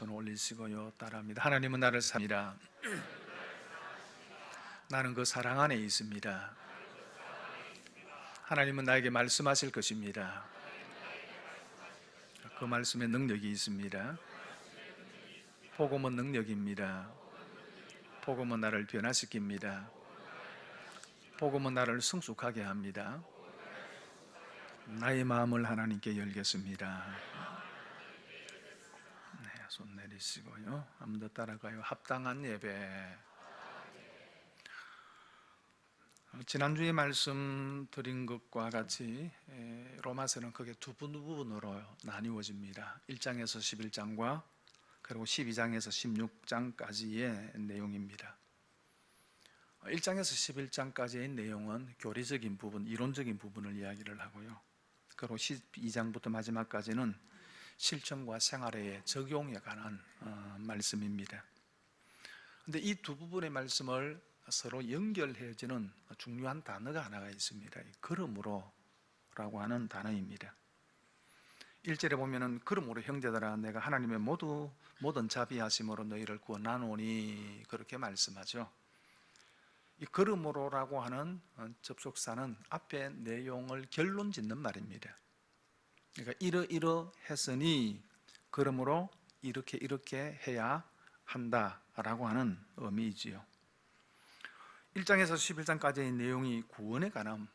손 올리시고요. 따라합니다. 하나님은 나를 사랑합니다. 나는 그 사랑 안에 있습니다. 하나님은 나에게 말씀하실 것입니다. 그 말씀에 능력이 있습니다. 복음은 능력입니다. 복음은 나를 변화시킵니다. 복음은 나를 성숙하게 합니다. 나의 마음을 하나님께 열겠습니다. 네, 손 내리시고요. 한 번 더 따라가요. 합당한 예배. 지난주에 말씀드린 것과 같이 로마서는 크게 두 부분으로 나뉘어집니다. 1장에서 11장과 그리고 12장에서 16장까지의 내용입니다. 1장에서 11장까지의 내용은 교리적인 부분, 이론적인 부분을 이야기를 하고요. 그리고 12장부터 마지막까지는 실천과 생활의 적용에 관한 말씀입니다. 그런데 이 두 부분의 말씀을 서로 연결해주는 중요한 단어가 하나가 있습니다. 그러므로 라고 하는 단어입니다. 1절에 보면은 그러므로 형제들아 내가 하나님의 모든 자비하심으로 너희를 구원하노니 그렇게 말씀하죠. 이 그러므로라고 하는 접속사는 앞에 내용을 결론 짓는 말입니다. 그러니까 이러했으니 그러므로 이렇게 해야 한다라고 하는 의미이지요. 1장에서 11장까지의 내용이 구원에 관한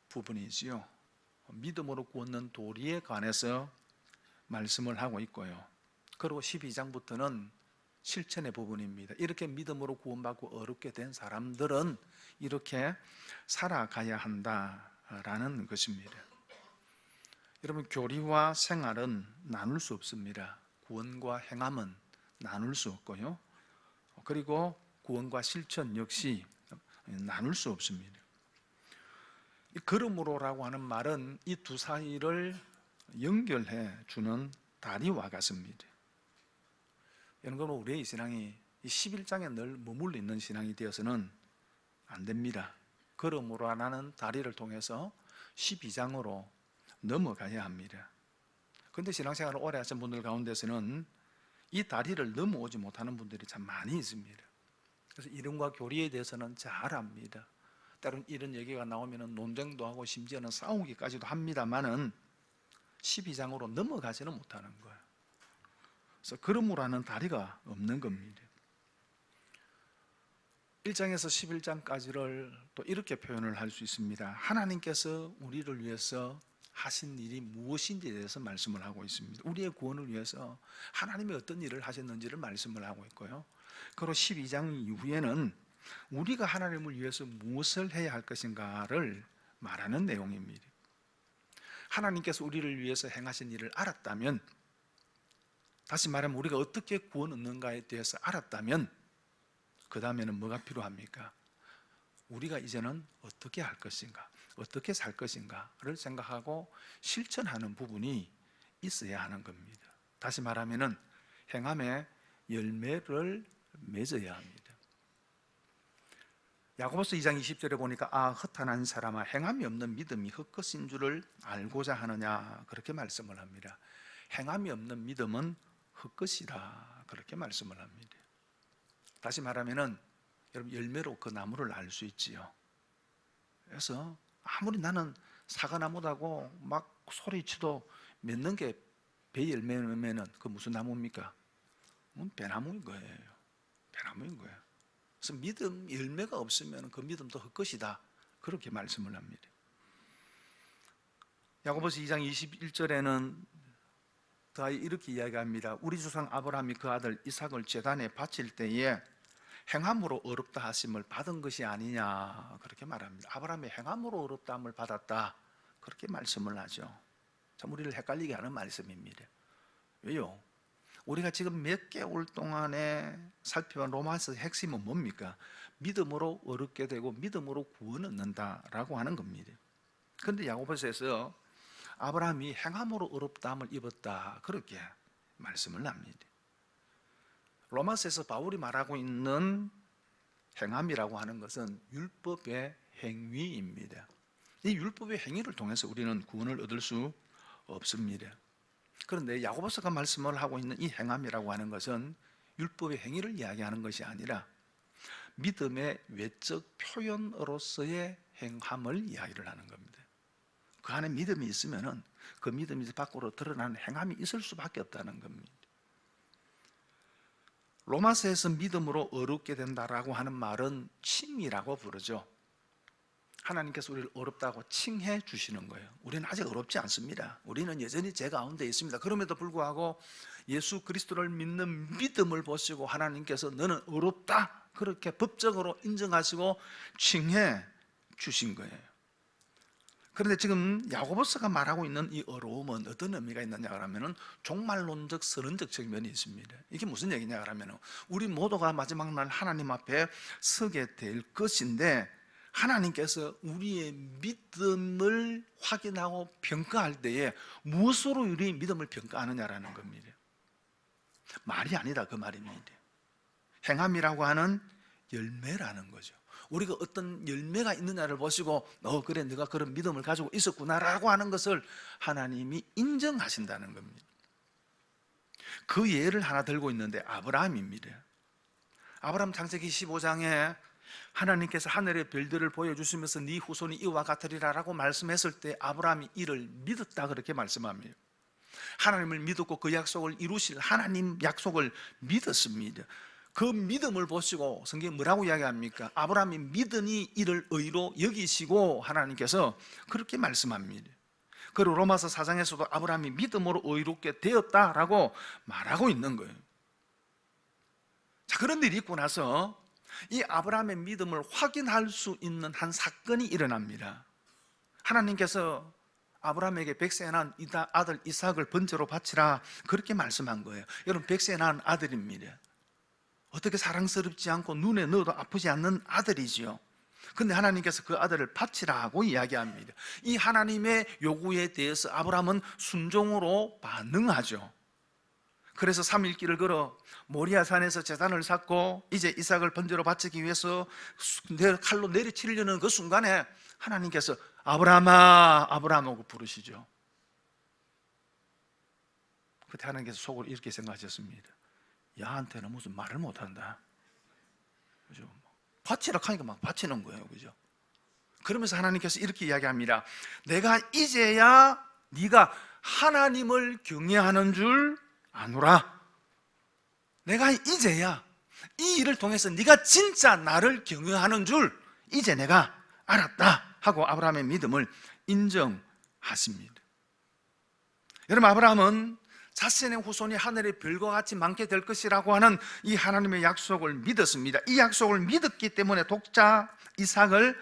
부분이지요. 믿음으로 구원은 도리에 관해서 말씀을 하고 있고요. 그리고 12장부터는 실천의 부분입니다. 이렇게 믿음으로 구원받고 어렵게 된 사람들은 이렇게 살아가야 한다라는 것입니다. 여러분, 교리와 생활은 나눌 수 없습니다. 구원과 행함은 나눌 수 없고요. 그리고 구원과 실천 역시 나눌 수 없습니다. 그러므로라고 하는 말은 이 두 사이를 연결해 주는 다리와 같습니다. 여러분, 우리의 신앙이 이 11장에 늘 머물러 있는 신앙이 되어서는 안 됩니다. 그러므로라는 다리를 통해서 12장으로 넘어가야 합니다. 그런데 신앙생활을 오래 하신 분들 가운데서는 이 다리를 넘어오지 못하는 분들이 참 많이 있습니다. 그래서 이론과 교리에 대해서는 잘 압니다. 때론 이런 얘기가 나오면 논쟁도 하고 심지어는 싸우기까지도 합니다만은 12장으로 넘어가지는 못하는 거예요. 그래서 그러므로라는 다리가 없는 겁니다. 1장에서 11장까지를 또 이렇게 표현을 할 수 있습니다. 하나님께서 우리를 위해서 하신 일이 무엇인지에 대해서 말씀을 하고 있습니다. 우리의 구원을 위해서 하나님이 어떤 일을 하셨는지를 말씀을 하고 있고요. 그리고 12장 이후에는 우리가 하나님을 위해서 무엇을 해야 할 것인가를 말하는 내용입니다. 하나님께서 우리를 위해서 행하신 일을 알았다면, 다시 말하면 우리가 어떻게 구원 얻는가에 대해서 알았다면 그 다음에는 뭐가 필요합니까? 우리가 이제는 어떻게 할 것인가, 어떻게 살 것인가를 생각하고 실천하는 부분이 있어야 하는 겁니다. 다시 말하면 행함의 열매를 맺어야 합니다. 야고보서 2장 20절에 보니까 허탄한 사람아 행함이 없는 믿음이 헛것인 줄을 알고자 하느냐 그렇게 말씀을 합니다. 행함이 없는 믿음은 헛것이라 그렇게 말씀을 합니다. 다시 말하면 여러분, 열매로 그 나무를 알 수 있지요. 그래서 아무리 나는 사과나무다고 막 소리치도 맺는 게 배 열매면 그 무슨 나무입니까? 배나무인 거예요. 배나무인 거예요. 그래서 믿음 열매가 없으면 그 믿음도 헛것이다 그렇게 말씀을 합니다. 야고보서 2장 21절에는 더 이렇게 이야기합니다. 우리 조상 아브라함이 그 아들 이삭을 제단에 바칠 때에 행함으로 어렵다 하심을 받은 것이 아니냐 그렇게 말합니다. 아브라함이 행함으로 어렵다 함을 받았다 그렇게 말씀을 하죠. 참 우리를 헷갈리게 하는 말씀입니다. 왜요? 우리가 지금 몇 개월 동안에 살펴본 로마서 핵심은 뭡니까? 믿음으로 어렵게 되고 믿음으로 구원 얻는다라고 하는 겁니다. 그런데 야고보서에서 아브라함이 행함으로 어렵다함을 입었다 그렇게 말씀을 합니다. 로마서에서 바울이 말하고 있는 행함이라고 하는 것은 율법의 행위입니다. 이 율법의 행위를 통해서 우리는 구원을 얻을 수 없습니다. 그런데 야고보서가 말씀을 하고 있는 이 행함이라고 하는 것은 율법의 행위를 이야기하는 것이 아니라 믿음의 외적 표현으로서의 행함을 이야기를 하는 겁니다. 그 안에 믿음이 있으면은 그 믿음이 밖으로 드러나는 행함이 있을 수밖에 없다는 겁니다. 로마서에서 믿음으로 어렵게 된다라고 하는 말은 칭이라고 부르죠. 하나님께서 우리를 어렵다고 칭해 주시는 거예요. 우리는 아직 어렵지 않습니다. 우리는 여전히 죄 가운데 있습니다. 그럼에도 불구하고 예수 그리스도를 믿는 믿음을 보시고 하나님께서 너는 어렵다 그렇게 법적으로 인정하시고 칭해 주신 거예요. 그런데 지금 야고보서가 말하고 있는 이 어려움은 어떤 의미가 있느냐 하면은 종말론적 선언적 측면이 있습니다. 이게 무슨 얘기냐 하면은 우리 모두가 마지막 날 하나님 앞에 서게 될 것인데 하나님께서 우리의 믿음을 확인하고 평가할 때에 무엇으로 우리의 믿음을 평가하느냐라는 겁니다. 말이 아니다 그 말입니다. 행함이라고 하는 열매라는 거죠. 우리가 어떤 열매가 있느냐를 보시고 그래 네가 그런 믿음을 가지고 있었구나라고 하는 것을 하나님이 인정하신다는 겁니다. 그 예를 하나 들고 있는데 아브라함입니다. 아브라함 창세기 15장에 하나님께서 하늘의 별들을 보여주시면서 네 후손이 이와 같으리라라고 말씀했을 때 아브라함이 이를 믿었다 그렇게 말씀합니다. 하나님을 믿었고 그 약속을 이루실 하나님 약속을 믿었습니다. 그 믿음을 보시고 성경이 뭐라고 이야기합니까? 아브라함이 믿으니 이를 의로 여기시고 하나님께서 그렇게 말씀합니다. 그리고 로마서 4장에서도 아브라함이 믿음으로 의롭게 되었다라고 말하고 있는 거예요. 자, 그런 일이 있고 나서 이 아브라함의 믿음을 확인할 수 있는 한 사건이 일어납니다. 하나님께서 아브라함에게 백세에 낳은 아들 이삭을 번제로 바치라 그렇게 말씀한 거예요. 여러분 백세에 낳은 아들입니다. 어떻게 사랑스럽지 않고 눈에 넣어도 아프지 않는 아들이지요. 근데 하나님께서 그 아들을 바치라고 이야기합니다. 이 하나님의 요구에 대해서 아브라함은 순종으로 반응하죠. 그래서 3일길을 걸어 모리아산에서 제단을 쌓고 이제 이삭을 번제로 바치기 위해서 칼로 내리치려는 그 순간에 하나님께서 아브라함아 아브라함하고 부르시죠. 그때 하나님께서 속으로 이렇게 생각하셨습니다. 야한테는 무슨 말을 못한다. 그죠? 바치라 하니까 막 바치는 거예요. 그죠? 그러면서 하나님께서 이렇게 이야기합니다. 내가 이제야 네가 하나님을 경외하는 줄 아노라. 내가 이제야 이 일을 통해서 네가 진짜 나를 경외하는 줄 이제 내가 알았다 하고 아브라함의 믿음을 인정하십니다. 여러분 아브라함은 자신의 후손이 하늘의 별과 같이 많게 될 것이라고 하는 이 하나님의 약속을 믿었습니다. 이 약속을 믿었기 때문에 독자 이삭을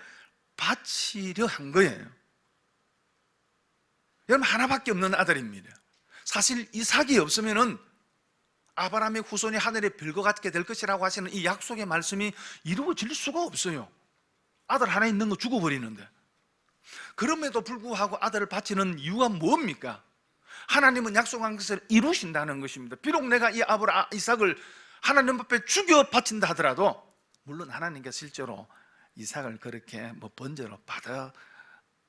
바치려 한 거예요. 여러분 하나밖에 없는 아들입니다. 사실 이삭이 없으면은 아브라함의 후손이 하늘의 별과 같게 될 것이라고 하시는 이 약속의 말씀이 이루어질 수가 없어요. 아들 하나 있는 거 죽어버리는데. 그럼에도 불구하고 아들을 바치는 이유가 뭡니까? 하나님은 약속한 것을 이루신다는 것입니다. 비록 내가 이 이삭을 하나님 앞에 죽여 바친다 하더라도 물론 하나님께서 실제로 이삭을 그렇게 번제로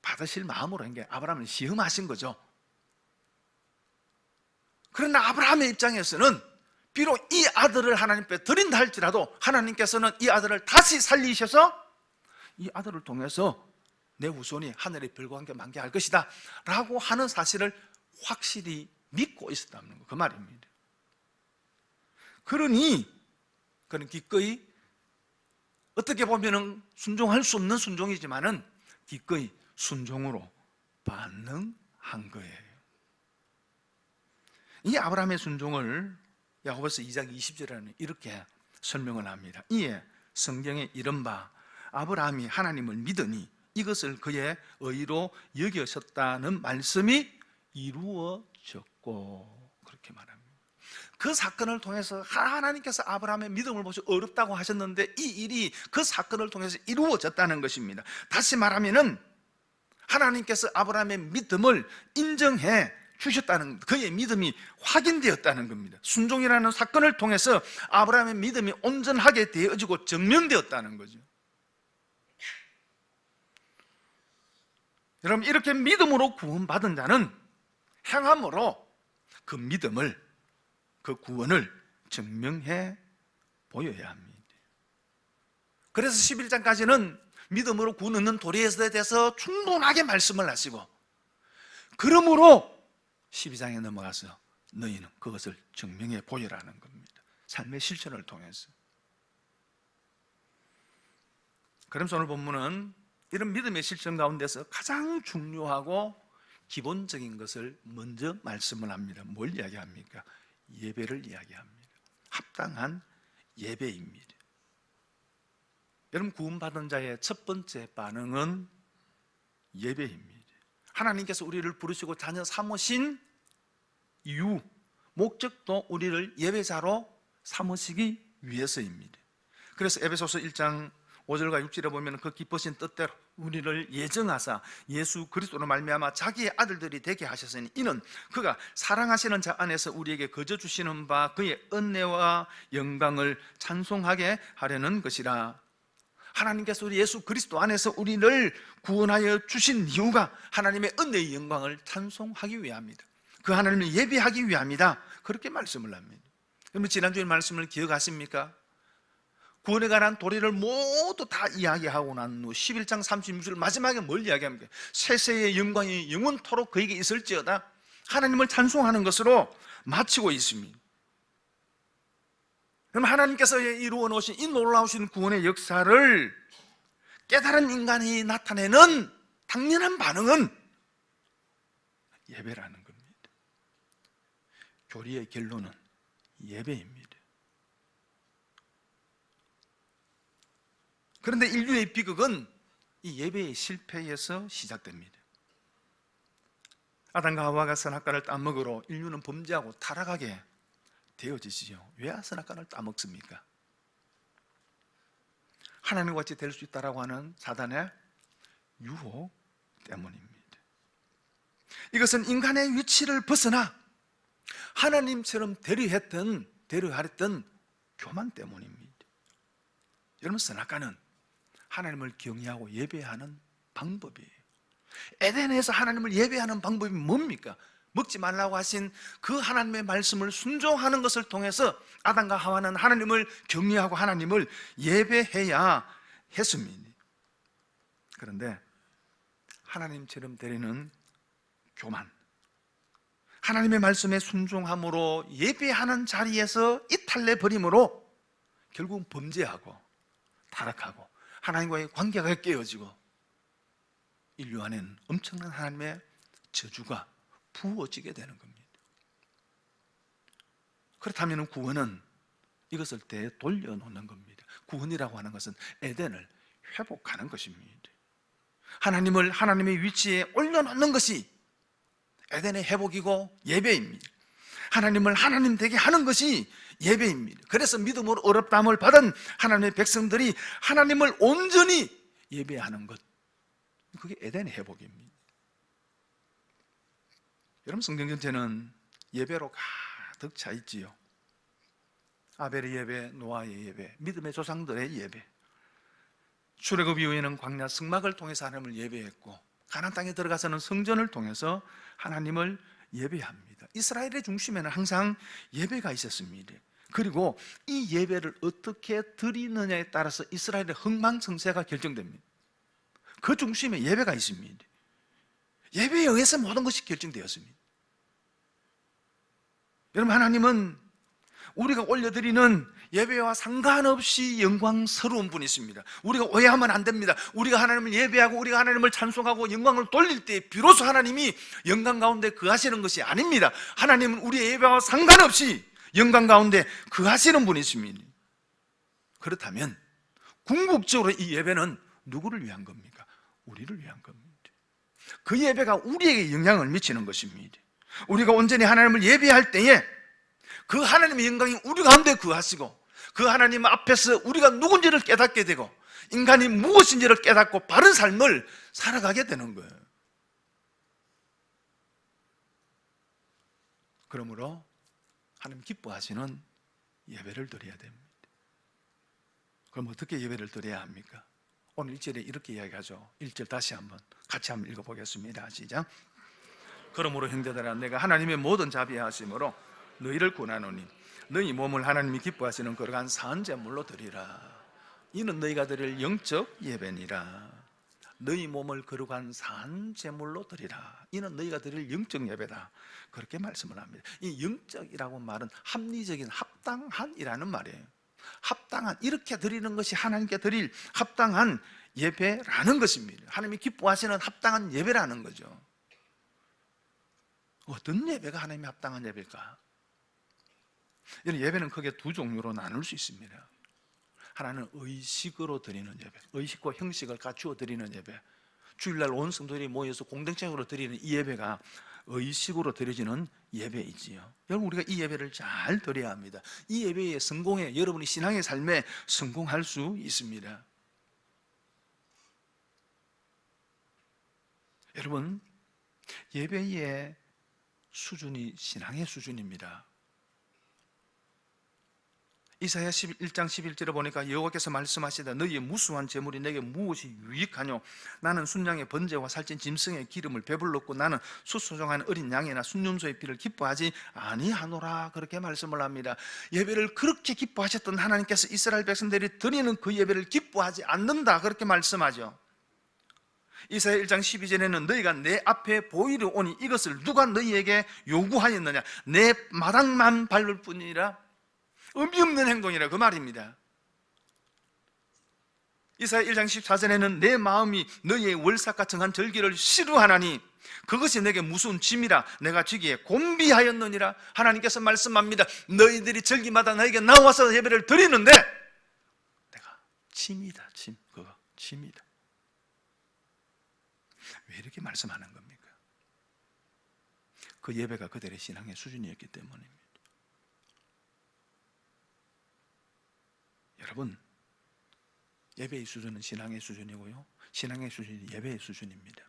받으실 마음으로 한 게 아브라함을 시험하신 거죠. 그러나 아브라함의 입장에서는 비록 이 아들을 하나님 앞에 드린다 할지라도 하나님께서는 이 아들을 다시 살리셔서 이 아들을 통해서 내 후손이 하늘의 별과 함께 만게 할 것이다 라고 하는 사실을 확실히 믿고 있었다는 거, 그 말입니다. 그러니 그는 기꺼이 어떻게 보면 순종할 수 없는 순종이지만은 기꺼이 순종으로 반응한 거예요. 이 아브라함의 순종을 야고보서 2장 20절에는 이렇게 설명을 합니다. 이에 성경에 이른바 아브라함이 하나님을 믿으니 이것을 그의 의로 여기셨다는 말씀이 이루어졌고 그렇게 말합니다. 그 사건을 통해서 하나님께서 아브라함의 믿음을 보시고 어렵다고 하셨는데 이 일이 그 사건을 통해서 이루어졌다는 것입니다. 다시 말하면은 하나님께서 아브라함의 믿음을 인정해 주셨다는, 그의 믿음이 확인되었다는 겁니다. 순종이라는 사건을 통해서 아브라함의 믿음이 온전하게 되어지고 증명되었다는 거죠. 여러분 이렇게 믿음으로 구원받은 자는 행함으로 그 믿음을, 그 구원을 증명해 보여야 합니다. 그래서 11장까지는 믿음으로 구원 얻는 도리에 대해서 충분하게 말씀을 하시고, 그러므로 12장에 넘어가서 너희는 그것을 증명해 보여라는 겁니다. 삶의 실천을 통해서. 그러면서 오늘 본문은 이런 믿음의 실천 가운데서 가장 중요하고 기본적인 것을 먼저 말씀을 합니다. 뭘 이야기합니까? 예배를 이야기합니다. 합당한 예배입니다. 여러분, 구원받은 자의 첫 번째 반응은 예배입니다. 하나님께서 우리를 부르시고 자녀 삼으신 이유, 목적도 우리를 예배자로 삼으시기 위해서입니다. 그래서 에베소서 1장 5절과 6절에 보면 그 기쁘신 뜻대로 우리를 예정하사 예수 그리스도로 말미암아 자기의 아들들이 되게 하셨으니 이는 그가 사랑하시는 자 안에서 우리에게 거저 주시는 바 그의 은혜와 영광을 찬송하게 하려는 것이라. 하나님께서 우리 예수 그리스도 안에서 우리를 구원하여 주신 이유가 하나님의 은혜의 영광을 찬송하기 위함이다. 그 하나님을 예배하기 위함이다. 그렇게 말씀을 합니다. 그러면 지난주에 말씀을 기억하십니까? 구원에 관한 도리를 모두 다 이야기하고 난 후 11장 36절 마지막에 뭘 이야기합니까? 세세의 영광이 영원토록 그에게 있을지어다. 하나님을 찬송하는 것으로 마치고 있습니다. 그럼 하나님께서 이루어 놓으신 이 놀라우신 구원의 역사를 깨달은 인간이 나타내는 당연한 반응은 예배라는 겁니다. 교리의 결론은 예배입니다. 그런데 인류의 비극은 이 예배의 실패에서 시작됩니다. 아담과 하와가 선악과를 따먹으로 인류는 범죄하고 타락하게 되어지지요. 왜 선악과를 따먹습니까? 하나님과 같이 될 수 있다라고 하는 사단의 유혹 때문입니다. 이것은 인간의 위치를 벗어나 하나님처럼 되려하랬던 교만 때문입니다. 여러분, 선악과는 하나님을 경외하고 예배하는 방법이에요. 에덴에서 하나님을 예배하는 방법이 뭡니까? 먹지 말라고 하신 그 하나님의 말씀을 순종하는 것을 통해서 아담과 하와는 하나님을 경외하고 하나님을 예배해야 했습니다. 그런데 하나님처럼 되려는 교만, 하나님의 말씀에 순종함으로 예배하는 자리에서 이탈내 버림으로 결국 범죄하고 타락하고 하나님과의 관계가 깨어지고 인류 안에는 엄청난 하나님의 저주가 부어지게 되는 겁니다. 그렇다면 구원은 이것을 되돌려놓는 겁니다. 구원이라고 하는 것은 에덴을 회복하는 것입니다. 하나님을 하나님의 위치에 올려놓는 것이 에덴의 회복이고 예배입니다. 하나님을 하나님 되게 하는 것이 예배입니다. 그래서 믿음으로 어렵다함을 받은 하나님의 백성들이 하나님을 온전히 예배하는 것, 그게 에덴의 회복입니다. 여러분, 성경 전체는 예배로 가득 차 있지요. 아벨의 예배, 노아의 예배, 믿음의 조상들의 예배. 출애굽 이후에는 광야 성막을 통해서 하나님을 예배했고, 가나안 땅에 들어가서는 성전을 통해서 하나님을 예배합니다. 이스라엘의 중심에는 항상 예배가 있었습니다. 그리고 이 예배를 어떻게 드리느냐에 따라서 이스라엘의 흥망성쇠가 결정됩니다. 그 중심에 예배가 있습니다. 예배에 의해서 모든 것이 결정되었습니다. 여러분, 하나님은 우리가 올려드리는 예배와 상관없이 영광스러운 분이십니다. 우리가 오해하면 안 됩니다. 우리가 하나님을 예배하고 우리가 하나님을 찬송하고 영광을 돌릴 때 비로소 하나님이 영광 가운데 거하시는 것이 아닙니다. 하나님은 우리의 예배와 상관없이 영광 가운데 거하시는 분이십니다. 그렇다면 궁극적으로 이 예배는 누구를 위한 겁니까? 우리를 위한 겁니다. 그 예배가 우리에게 영향을 미치는 것입니다. 우리가 온전히 하나님을 예배할 때에 그 하나님의 영광이 우리 가운데 거하시고 그 하나님 앞에서 우리가 누군지를 깨닫게 되고 인간이 무엇인지를 깨닫고 바른 삶을 살아가게 되는 거예요. 그러므로 하나님 기뻐하시는 예배를 드려야 됩니다. 그럼 어떻게 예배를 드려야 합니까? 오늘 1절에 이렇게 이야기하죠. 1절 다시 한번 같이 한번 읽어보겠습니다. 시작. 그러므로 형제들아, 내가 하나님의 모든 자비하심으로 너희를 구하노니 너희 몸을 하나님이 기뻐하시는 거룩한 산제물로 드리라. 이는 너희가 드릴 영적 예배니라. 너희 몸을 거룩한 산제물로 드리라. 이는 너희가 드릴 영적 예배다. 그렇게 말씀을 합니다. 이 영적이라고 말은 합리적인, 합당한이라는 말이에요. 합당한, 이렇게 드리는 것이 하나님께 드릴 합당한 예배라는 것입니다. 하나님이 기뻐하시는 합당한 예배라는 거죠. 어떤 예배가 하나님이 합당한 예배일까? 이런 예배는 크게 두 종류로 나눌 수 있습니다. 하나는 의식으로 드리는 예배, 의식과 형식을 갖추어 드리는 예배. 주일날 온 성도들이 모여서 공동체적으로 드리는 이 예배가 의식으로 드려지는 예배이지요. 여러분, 우리가 이 예배를 잘 드려야 합니다. 이 예배의 성공에, 여러분이 신앙의 삶에 성공할 수 있습니다. 여러분, 예배의 수준이 신앙의 수준입니다. 이사야 1장 11절에 보니까 여호와께서 말씀하시다. 너희의 무수한 재물이 내게 무엇이 유익하뇨? 나는 순양의 번제와 살찐 짐승의 기름을 배불렀고 나는 수소정한 어린 양이나 순념소의 피를 기뻐하지 아니하노라. 그렇게 말씀을 합니다. 예배를 그렇게 기뻐하셨던 하나님께서 이스라엘 백성들이 드리는 그 예배를 기뻐하지 않는다. 그렇게 말씀하죠. 이사야 1장 12절에는 너희가 내 앞에 보이려 오니 이것을 누가 너희에게 요구하였느냐? 내 마당만 밟을 뿐이라. 의미 없는 행동이라 그 말입니다. 이사야 1장 14절에는 내 마음이 너희의 월삭과 정한 절기를 싫어하나니 그것이 내게 무서운 짐이라 내가 주기에 곤비하였느니라. 하나님께서 말씀합니다. 너희들이 절기마다 나에게 나와서 예배를 드리는데 내가 짐이다. 짐, 그거 짐이다. 왜 이렇게 말씀하는 겁니까? 그 예배가 그들의 신앙의 수준이었기 때문입니다. 여러분, 예배의 수준은 신앙의 수준이고요, 신앙의 수준이 예배의 수준입니다.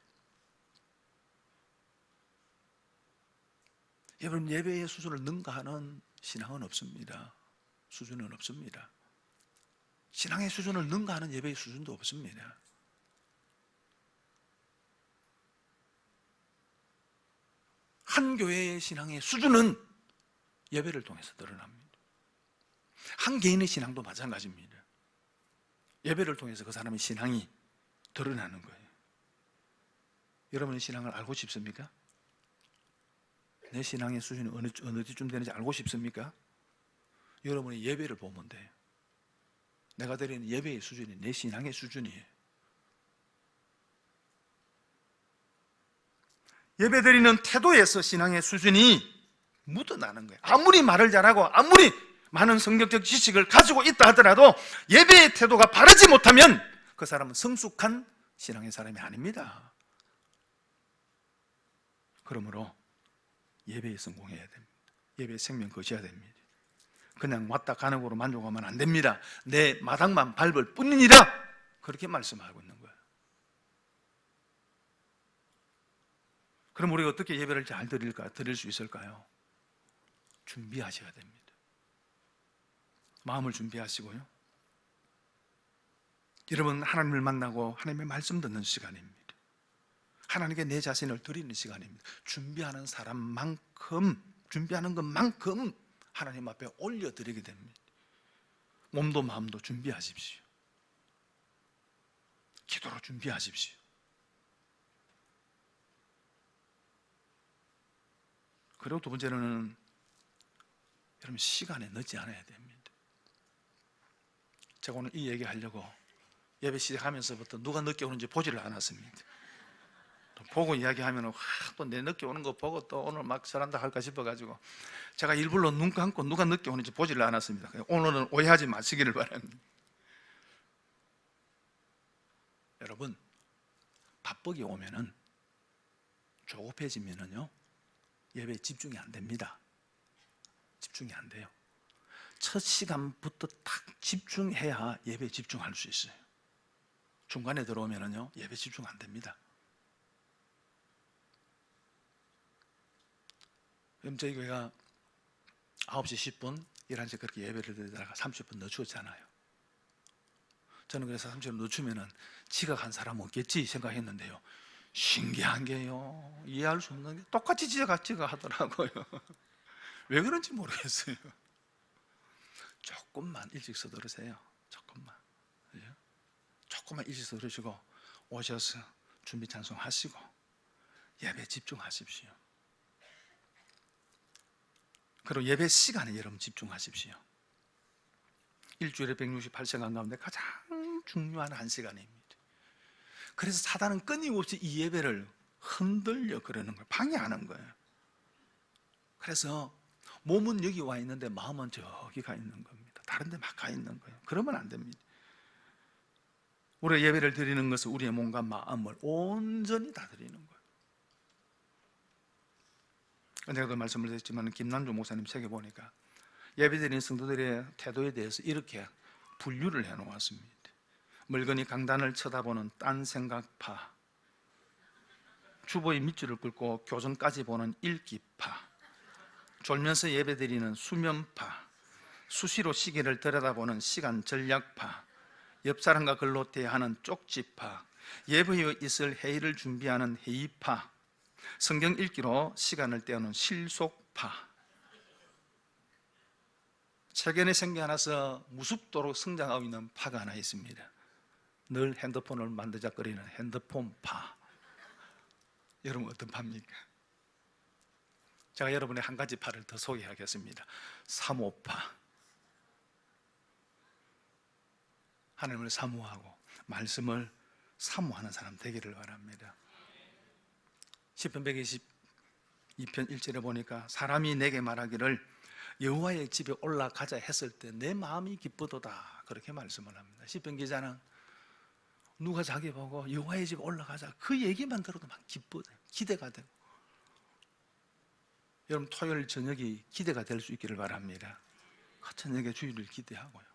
여러분, 예배의 수준을 능가하는 신앙은 없습니다. 수준은 없습니다. 신앙의 수준을 능가하는 예배의 수준도 없습니다. 한 교회의 신앙의 수준은 예배를 통해서 드러납니다. 한 개인의 신앙도 마찬가지입니다. 예배를 통해서 그 사람의 신앙이 드러나는 거예요. 여러분의 신앙을 알고 싶습니까? 내 신앙의 수준이 어느 쯤 되는지 알고 싶습니까? 여러분의 예배를 보면 돼요. 내가 드리는 예배의 수준이 내 신앙의 수준이에요. 예배 드리는 태도에서 신앙의 수준이 묻어나는 거예요. 아무리 말을 잘하고 아무리 많은 성경적 지식을 가지고 있다 하더라도 예배의 태도가 바르지 못하면 그 사람은 성숙한 신앙의 사람이 아닙니다. 그러므로 예배에 성공해야 됩니다. 예배의 생명 거셔야 됩니다. 그냥 왔다 가는 거로 만족하면 안 됩니다. 내 마당만 밟을 뿐이니라. 그렇게 말씀하고 있는 거예요. 그럼 우리가 어떻게 예배를 잘 드릴 수 있을까요? 준비하셔야 됩니다. 마음을 준비하시고요. 여러분, 하나님을 만나고 하나님의 말씀 듣는 시간입니다. 하나님께 내 자신을 드리는 시간입니다. 준비하는 사람만큼, 준비하는 것만큼 하나님 앞에 올려드리게 됩니다. 몸도 마음도 준비하십시오. 기도로 준비하십시오. 그리고 두 번째로는 여러분, 시간에 늦지 않아야 됩니다. 제가 오늘 이 얘기 하려고 예배 시작하면서부터 누가 늦게 오는지 보지를 않았습니다. 또 보고 이야기하면 또 내 늦게 오는 거 보고 또 오늘 막 잘한다 할까 싶어가지고 제가 일부러 눈 감고 누가 늦게 오는지 보지를 않았습니다. 오늘은 오해하지 마시기를 바랍니다. 여러분, 바쁘게 오면은, 조급해지면은요 예배에 집중이 안 됩니다. 집중이 안 돼요. 첫 시간부터 딱 집중해야 예배에 집중할 수 있어요. 중간에 들어오면은요 예배 집중 안 됩니다. 그럼 저희 교회가 9시 10분 11시 그렇게 예배를 드리다가 30분 늦추었잖아요. 저는 그래서 30분 늦추면은 지각한 사람 없겠지 생각했는데요, 신기한 게요, 이해할 수 없는 게 똑같이 지어같이가 하더라고요. 왜 그런지 모르겠어요. 조금만 일찍 서두르세요. 조금만. 그죠? 조금만 일찍 서두르시고 오셔서 준비 찬송하시고 예배 집중하십시오. 그리고 예배 시간에 여러분 집중하십시오. 일주일에 168시간 가운데 가장 중요한 한 시간입니다. 그래서 사단은 끊임없이 이 예배를 흔들려 그러는 거예요. 방해하는 거예요. 그래서 몸은 여기 와 있는데 마음은 저기 가 있는 겁니다. 다른 데 막 가 있는 거예요. 그러면 안 됩니다. 우리가 예배를 드리는 것은 우리의 몸과 마음을 온전히 다 드리는 거예요. 내가도 말씀을 드렸지만 김남주 목사님 책에 보니까 예배드리는 성도들의 태도에 대해서 이렇게 분류를 해놓았습니다. 멀거니 강단을 쳐다보는 딴 생각파, 주보의 밑줄을 긁고 교정까지 보는 읽기파, 졸면서 예배드리는 수면파, 수시로 시계를 들여다보는 시간 전략파, 옆 사람과 글로 대하는 쪽지파, 예배에 있을 회의를 준비하는 회의파, 성경 읽기로 시간을 때우는 실속파. 최근에 생겨나서 무섭도록 성장하고 있는 파가 하나 있습니다. 늘 핸드폰을 만드작거리는 핸드폰파. 여러분 어떤 파입니까? 제가 여러분의 한 가지 파를 더 소개하겠습니다. 사모파. 하나님을 사모하고 말씀을 사모하는 사람 되기를 바랍니다. 시편 122편 1절에 보니까 사람이 내게 말하기를 여호와의 집에 올라가자 했을 때 내 마음이 기쁘도다, 그렇게 말씀을 합니다. 시편 기자는 누가 자기 보고 여호와의 집에 올라가자, 그 얘기만 들어도 막 기쁘대요. 기대가 되고. 여러분 토요일 저녁이 기대가 될 수 있기를 바랍니다. 저녁에 주일을 기대하고요,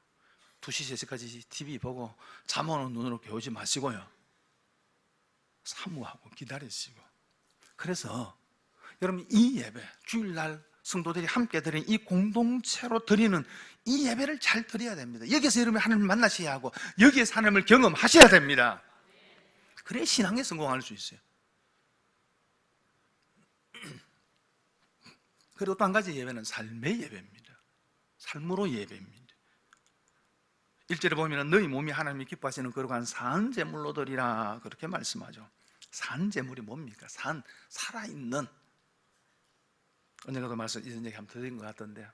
2시 3시까지 TV 보고 잠 오는 눈으로 깨우지 마시고요, 사모하고 기다리시고. 그래서 여러분 이 예배, 주일날 성도들이 함께 드리는 이 공동체로 드리는 이 예배를 잘 드려야 됩니다. 여기서 여러분 하나님을 만나셔야 하고 여기에서 하나님을 경험하셔야 됩니다. 그래야 신앙에 성공할 수 있어요. 그리고 또 한 가지 예배는 삶의 예배입니다. 삶으로 예배입니다. 1절에 보면 너희 몸이 하나님이 기뻐하시는 거룩한 산 제물로 드리라, 그렇게 말씀하죠. 산 제물이 뭡니까? 살아있는. 언젠가도 이런 얘기 한번 드린 것 같던데,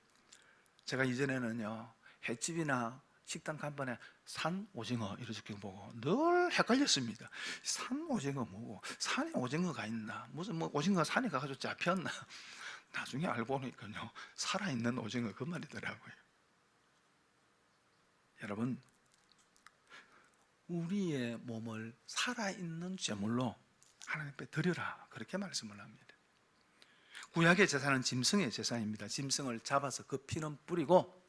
제가 이전에는요 횟집이나 식당 간판에 산 오징어 이렇게 보고 늘 헷갈렸습니다. 산 오징어 뭐고, 산에 오징어가 있나, 무슨 뭐 오징어가 산에 가가지고 잡혔나. 나중에 알고 보니까요 살아있는 오징어 그 말이더라고요. 여러분 우리의 몸을 살아있는 제물로 하나님 앞에 드려라, 그렇게 말씀을 합니다. 구약의 제사는 짐승의 제사입니다. 짐승을 잡아서 그 피는 뿌리고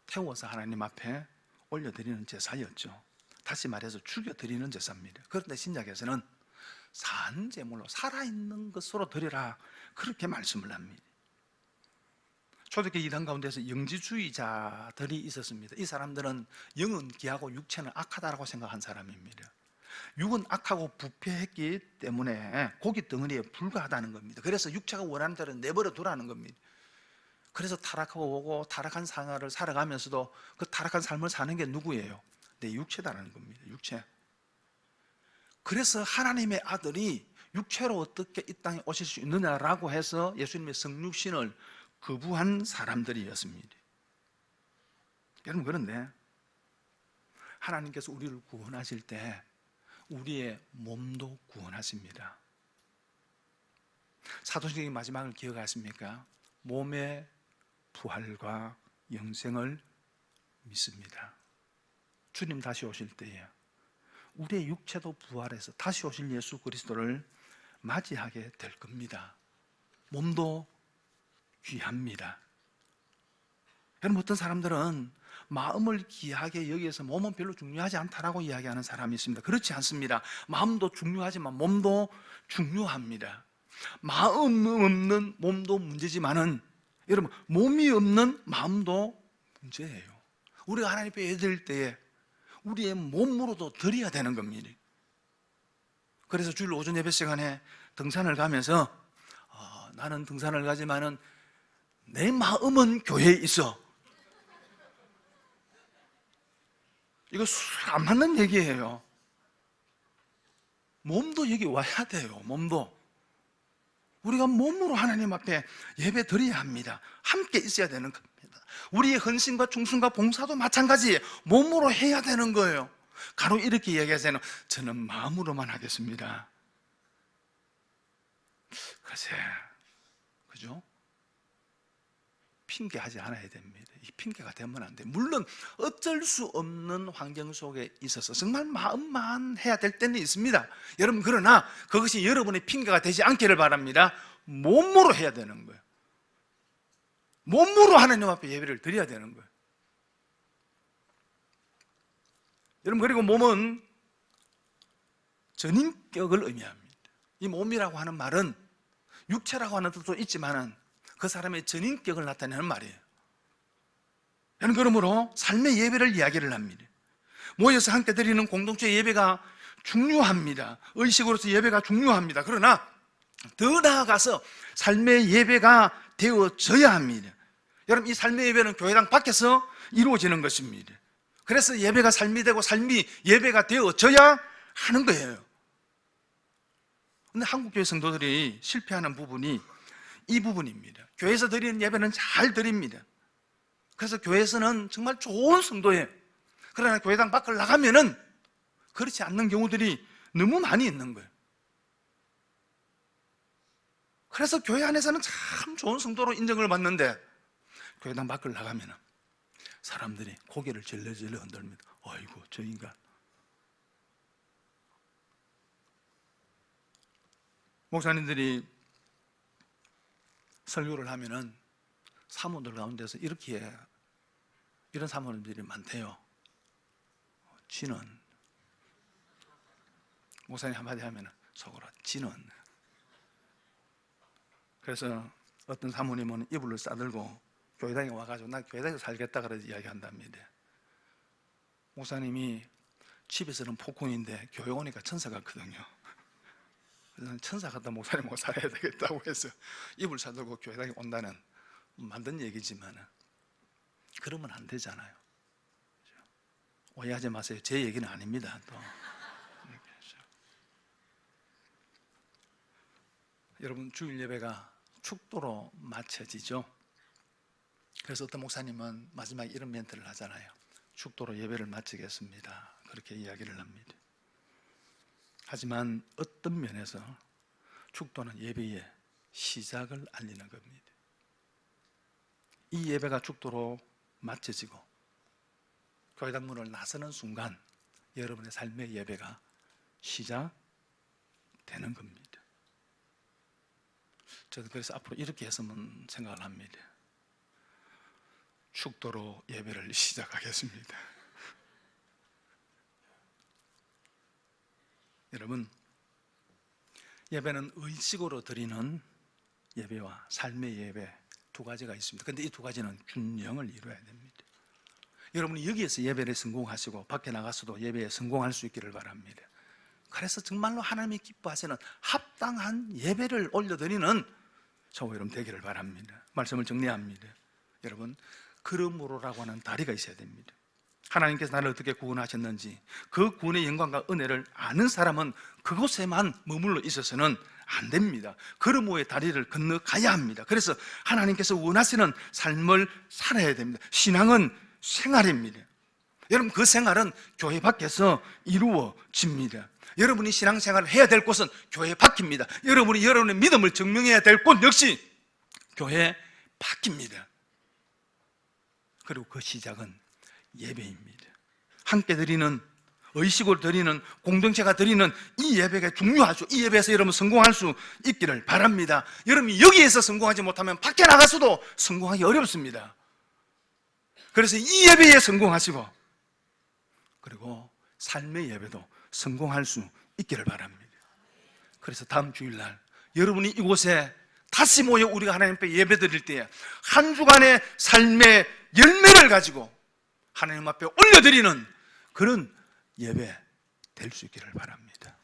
태워서 하나님 앞에 올려드리는 제사였죠. 다시 말해서 죽여드리는 제사입니다. 그런데 신약에서는 산 제물로 살아있는 것으로 드려라, 그렇게 말씀을 합니다. 초대교회 이단 가운데서 영지주의자들이 있었습니다. 이 사람들은 영은 귀하고 육체는 악하다고 생각한 사람입니다. 육은 악하고 부패했기 때문에 고기 덩어리에 불과하다는 겁니다. 그래서 육체가 원하는 대로 내버려 두라는 겁니다. 그래서 타락하고 오고 타락한 생활을 살아가면서도 그 타락한 삶을 사는 게 누구예요? 내 육체다라는 겁니다. 육체. 그래서 하나님의 아들이 육체로 어떻게 이 땅에 오실 수 있느냐라고 해서 예수님의 성육신을 거부한 사람들이었습니다. 여러분 그런데 하나님께서 우리를 구원하실 때 우리의 몸도 구원하십니다. 사도행전 마지막을 기억하십니까? 몸의 부활과 영생을 믿습니다. 주님 다시 오실 때에 우리의 육체도 부활해서 다시 오실 예수 그리스도를 맞이하게 될 겁니다. 몸도 귀합니다. 여러분 어떤 사람들은 마음을 귀하게 여기에서 몸은 별로 중요하지 않다라고 이야기하는 사람이 있습니다. 그렇지 않습니다. 마음도 중요하지만 몸도 중요합니다. 마음 없는 몸도 문제지만은 여러분 몸이 없는 마음도 문제예요. 우리가 하나님 앞에 예드릴 때에 우리의 몸으로도 드려야 되는 겁니다. 그래서 주일 오전 예배 시간에 등산을 가면서 나는 등산을 가지만은 내 마음은 교회에 있어. 이거 안 맞는 얘기예요. 몸도 여기 와야 돼요. 몸도. 우리가 몸으로 하나님 앞에 예배 드려야 합니다. 함께 있어야 되는 겁니다. 우리의 헌신과 충성과 봉사도 마찬가지예요. 몸으로 해야 되는 거예요. 간혹 이렇게 이야기하잖아요. 저는 마음으로만 하겠습니다. 글쎄, 그죠? 핑계하지 않아야 됩니다. 이 핑계가 되면 안 돼요. 물론 어쩔 수 없는 환경 속에 있어서 정말 마음만 해야 될 때는 있습니다. 여러분, 그러나 그것이 여러분의 핑계가 되지 않기를 바랍니다. 몸으로 해야 되는 거예요. 몸으로 하나님 앞에 예배를 드려야 되는 거예요. 여러분, 그리고 몸은 전인격을 의미합니다. 이 몸이라고 하는 말은 육체라고 하는 뜻도 있지만은 그 사람의 전인격을 나타내는 말이에요. 여러분, 그러므로 삶의 예배를 이야기를 합니다. 모여서 함께 드리는 공동체 예배가 중요합니다. 의식으로서 예배가 중요합니다. 그러나 더 나아가서 삶의 예배가 되어져야 합니다. 여러분, 이 삶의 예배는 교회당 밖에서 이루어지는 것입니다. 그래서 예배가 삶이 되고 삶이 예배가 되어져야 하는 거예요. 근데 한국교회 성도들이 실패하는 부분이 이 부분입니다. 교회에서 드리는 예배는 잘 드립니다. 그래서 교회에서는 정말 좋은 성도예요. 그러나 교회당 밖을 나가면은 그렇지 않는 경우들이 너무 많이 있는 거예요. 그래서 교회 안에서는 참 좋은 성도로 인정을 받는데 교회당 밖을 나가면은 사람들이 고개를 절레절레 흔들면 아이고 저 인간. 목사님들이 설교를 하면은 사모들 가운데서 이런 사모님들이 많대요. 지는 목사님 한마디 하면은 속으로 지는. 그래서 어떤 사모님은 이불을 싸들고 교회당에 와가지고 나 교회당에서 살겠다 그래서 이야기한답니다. 목사님이 집에서는 폭군인데 교회 오니까 천사 같거든요. 그래서 천사 같다 목사님하고 살아야 되겠다고 해서 이불 싸들고 교회당에 온다는 만든 얘기지만 그러면 안 되잖아요. 오해하지 마세요. 제 얘기는 아닙니다. 또 여러분, 주일 예배가 축도로 마쳐지죠. 그래서 어떤 목사님은 마지막에 이런 멘트를 하잖아요. 축도로 예배를 마치겠습니다. 그렇게 이야기를 합니다. 하지만 어떤 면에서 축도는 예배의 시작을 알리는 겁니다. 이 예배가 축도로 마쳐지고 교회당 문을 나서는 순간 여러분의 삶의 예배가 시작되는 겁니다. 저도 그래서 앞으로 이렇게 했으면 생각을 합니다. 축도로 예배를 시작하겠습니다. 여러분, 예배는 의식으로 드리는 예배와 삶의 예배 두 가지가 있습니다. 그런데 이 두 가지는 균형을 이루어야 됩니다. 여러분이 여기에서 예배를 성공하시고 밖에 나가서도 예배에 성공할 수 있기를 바랍니다. 그래서 정말로 하나님이 기뻐하시는 합당한 예배를 올려드리는 저와 여러분 되기를 바랍니다. 말씀을 정리합니다. 여러분, 그러므로라고 하는 다리가 있어야 됩니다. 하나님께서 나를 어떻게 구원하셨는지 그 구원의 영광과 은혜를 아는 사람은 그곳에만 머물러 있어서는 안 됩니다. 그러므로의 다리를 건너가야 합니다. 그래서 하나님께서 원하시는 삶을 살아야 됩니다. 신앙은 생활입니다. 여러분, 그 생활은 교회 밖에서 이루어집니다. 여러분이 신앙생활을 해야 될 곳은 교회 밖입니다. 여러분이 여러분의 믿음을 증명해야 될 곳 역시 교회 밖입니다. 그리고 그 시작은 예배입니다. 함께 드리는, 의식으로 드리는, 공동체가 드리는 이 예배가 중요하죠. 이 예배에서 여러분 성공할 수 있기를 바랍니다. 여러분이 여기에서 성공하지 못하면 밖에 나가서도 성공하기 어렵습니다. 그래서 이 예배에 성공하시고 그리고 삶의 예배도 성공할 수 있기를 바랍니다. 그래서 다음 주일날 여러분이 이곳에 다시 모여 우리가 하나님 앞에 예배 드릴 때 한 주간의 삶의 열매를 가지고 하나님 앞에 올려드리는 그런 예배 될 수 있기를 바랍니다.